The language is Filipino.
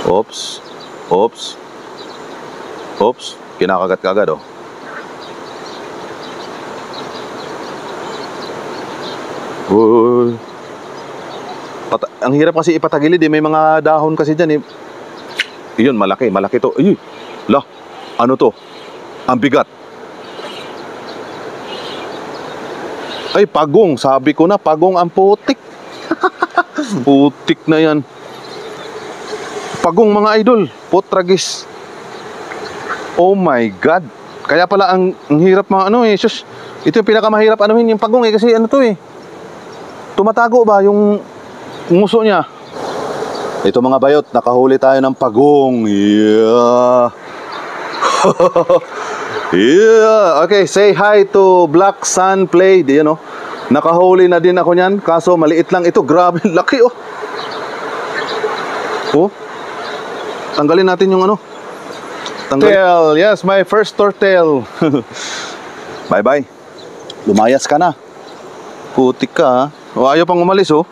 Oops. Oops. Oops. Kinakagat ka agad, oh. Uy. Ang hirap kasi ipatagilid, eh. May mga dahon kasi dyan, eh. Iyon, malaki. Malaki to. Ay, lah. Ano to? Ang bigat. Ay, pagong. Sabi ko na, pagong ang putik. Putik na yan. Pagong, mga idol. Potragis. Oh my God. Kaya pala ang hirap mga ano, eh. Sus, ito yung pinakamahirap anuhin, yung pagong, eh. Kasi ano to, eh. Tumatago ba yung nguso niya? Ito mga bayot, nakahuli tayo ng pagong. Yeah. Yeah. Okay, say hi to Black Sun Play. Yan, oh. Nakahuli na din ako niyan. Kaso maliit lang ito. Grabe, laki, oh. Oh. Tanggalin natin yung ano. Tail. Yes, my first turtle. Bye-bye. Lumayas ka na. Putik ka, ha. O, ayaw pang umalis, oh.